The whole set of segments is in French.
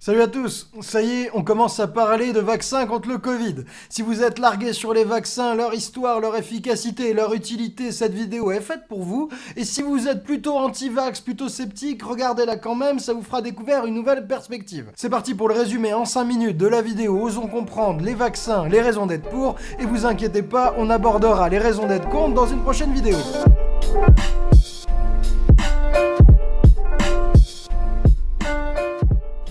Salut à tous, ça y est, on commence à parler de vaccins contre le Covid. Si vous êtes largués sur les vaccins, leur histoire, leur efficacité et leur utilité, cette vidéo est faite pour vous. Et si vous êtes plutôt anti-vax, plutôt sceptique, regardez-la quand même, ça vous fera découvrir une nouvelle perspective. C'est parti pour le résumé en 5 minutes de la vidéo Osons comprendre les vaccins, les raisons d'être pour, et vous inquiétez pas, on abordera les raisons d'être contre dans une prochaine vidéo.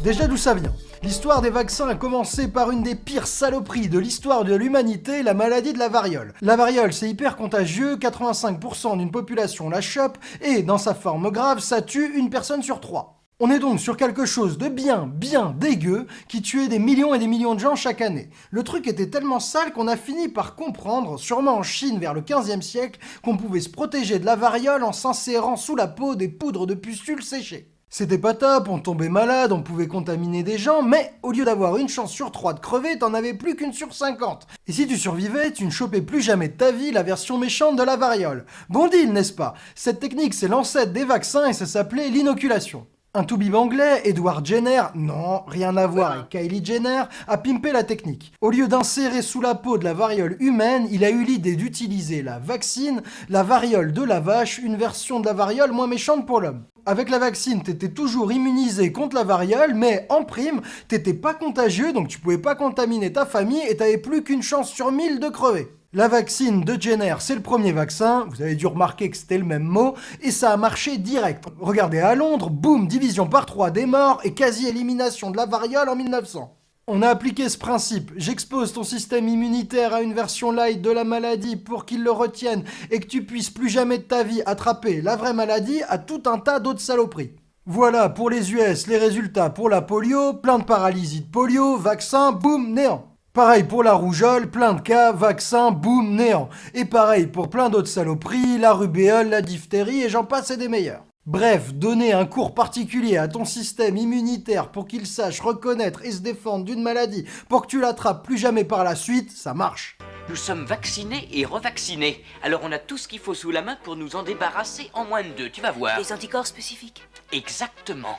Déjà d'où ça vient? L'histoire des vaccins a commencé par une des pires saloperies de l'histoire de l'humanité, la maladie de la variole. La variole, c'est hyper contagieux, 85% d'une population la chope, et dans sa forme grave, ça tue une personne sur 3. On est donc sur quelque chose de bien dégueu qui tuait des millions et des millions de gens chaque année. Le truc était tellement sale qu'on a fini par comprendre, sûrement en Chine vers le 15e siècle, qu'on pouvait se protéger de la variole en s'insérant sous la peau des poudres de pustules séchées. C'était pas top, on tombait malade, on pouvait contaminer des gens, mais au lieu d'avoir une chance sur 3 de crever, t'en avais plus qu'une sur 50. Et si tu survivais, tu ne chopais plus jamais de ta vie la version méchante de la variole. Bon deal, n'est-ce pas? Cette technique, c'est l'ancêtre des vaccins et ça s'appelait l'inoculation. Un toubib anglais, Edward Jenner, non, rien à voir avec Kylie Jenner, a pimpé la technique. Au lieu d'insérer sous la peau de la variole humaine, il a eu l'idée d'utiliser la vaccine, la variole de la vache, une version de la variole moins méchante pour l'homme. Avec la vaccine, t'étais toujours immunisé contre la variole, mais en prime, t'étais pas contagieux, donc tu pouvais pas contaminer ta famille et t'avais plus qu'une chance sur 1000 de crever. La vaccine de Jenner, c'est le premier vaccin, vous avez dû remarquer que c'était le même mot, et ça a marché direct. Regardez à Londres, boum, division par 3 des morts et quasi-élimination de la variole en 1900. On a appliqué ce principe, j'expose ton système immunitaire à une version light de la maladie pour qu'il le retienne et que tu puisses plus jamais de ta vie attraper la vraie maladie à tout un tas d'autres saloperies. Voilà pour les US, les résultats pour la polio, plein de paralysie de polio, vaccin, boum, néant. Pareil pour la rougeole, plein de cas, vaccin, boum, néant. Et pareil pour plein d'autres saloperies, la rubéole, la diphtérie et j'en passe et des meilleurs. Bref, donner un cours particulier à ton système immunitaire pour qu'il sache reconnaître et se défendre d'une maladie pour que tu l'attrapes plus jamais par la suite, ça marche. Nous sommes vaccinés et revaccinés. Alors on a tout ce qu'il faut sous la main pour nous en débarrasser en moins de 2, tu vas voir. Des anticorps spécifiques. Exactement.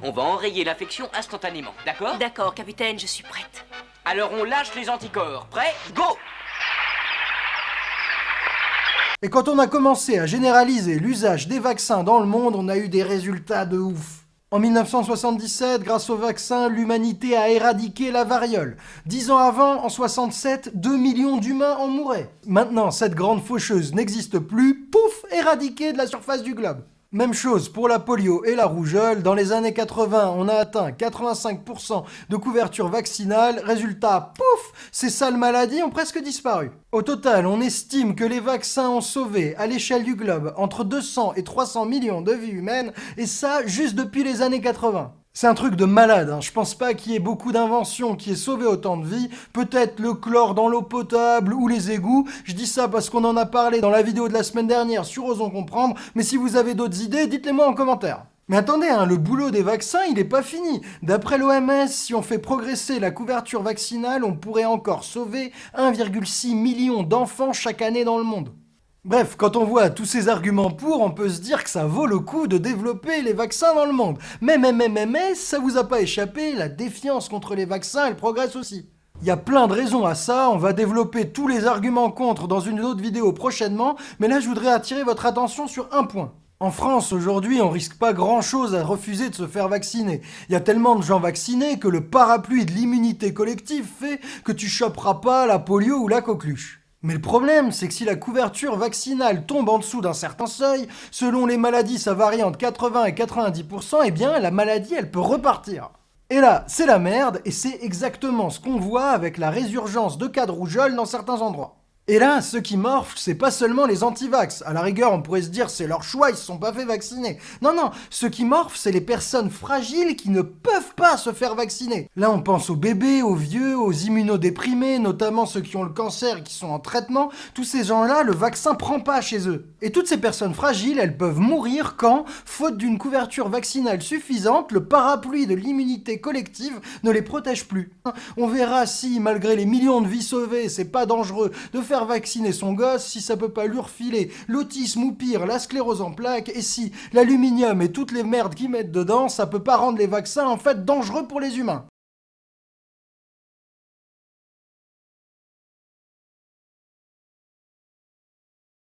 On va enrayer l'infection instantanément, d'accord? D'accord, capitaine, je suis prête. Alors on lâche les anticorps. Prêt? Go! Et quand on a commencé à généraliser l'usage des vaccins dans le monde, on a eu des résultats de ouf. En 1977, grâce au vaccin, l'humanité a éradiqué la variole. 10 ans avant, en 67, 2 millions d'humains en mouraient. Maintenant, cette grande faucheuse n'existe plus, pouf, éradiquée de la surface du globe. Même chose pour la polio et la rougeole. Dans les années 80, on a atteint 85% de couverture vaccinale. Résultat, pouf, ces sales maladies ont presque disparu. Au total, on estime que les vaccins ont sauvé, à l'échelle du globe, entre 200 et 300 millions de vies humaines, et ça, juste depuis les années 80. C'est un truc de malade, hein. Je pense pas qu'il y ait beaucoup d'inventions qui aient sauvé autant de vies. Peut-être le chlore dans l'eau potable ou les égouts. Je dis ça parce qu'on en a parlé dans la vidéo de la semaine dernière sur Osons comprendre. Mais si vous avez d'autres idées, dites-les moi en commentaire. Mais attendez, hein, le boulot des vaccins, il est pas fini. D'après l'OMS, si on fait progresser la couverture vaccinale, on pourrait encore sauver 1,6 million d'enfants chaque année dans le monde. Bref, quand on voit tous ces arguments pour, on peut se dire que ça vaut le coup de développer les vaccins dans le monde. Mais, ça vous a pas échappé, la défiance contre les vaccins, elle progresse aussi. Il y a plein de raisons à ça, on va développer tous les arguments contre dans une autre vidéo prochainement, mais là je voudrais attirer votre attention sur un point. En France, aujourd'hui, on risque pas grand-chose à refuser de se faire vacciner. Il y a tellement de gens vaccinés que le parapluie de l'immunité collective fait que tu choperas pas la polio ou la coqueluche. Mais le problème, c'est que si la couverture vaccinale tombe en dessous d'un certain seuil, selon les maladies ça varie entre 80 et 90%, eh bien la maladie elle peut repartir. Et là, c'est la merde, et c'est exactement ce qu'on voit avec la résurgence de cas de rougeole dans certains endroits. Et là, ceux qui morflent, c'est pas seulement les anti-vax. À la rigueur, on pourrait se dire c'est leur choix, ils se sont pas fait vacciner. Non, ceux qui morflent, c'est les personnes fragiles qui ne peuvent pas se faire vacciner. Là, on pense aux bébés, aux vieux, aux immunodéprimés, notamment ceux qui ont le cancer et qui sont en traitement. Tous ces gens-là, le vaccin prend pas chez eux. Et toutes ces personnes fragiles, elles peuvent mourir quand, faute d'une couverture vaccinale suffisante, le parapluie de l'immunité collective ne les protège plus. On verra si, malgré les millions de vies sauvées, c'est pas dangereux de faire vacciner son gosse si ça peut pas lui refiler l'autisme ou pire, la sclérose en plaques, et si l'aluminium et toutes les merdes qu'ils mettent dedans, ça peut pas rendre les vaccins en fait dangereux pour les humains.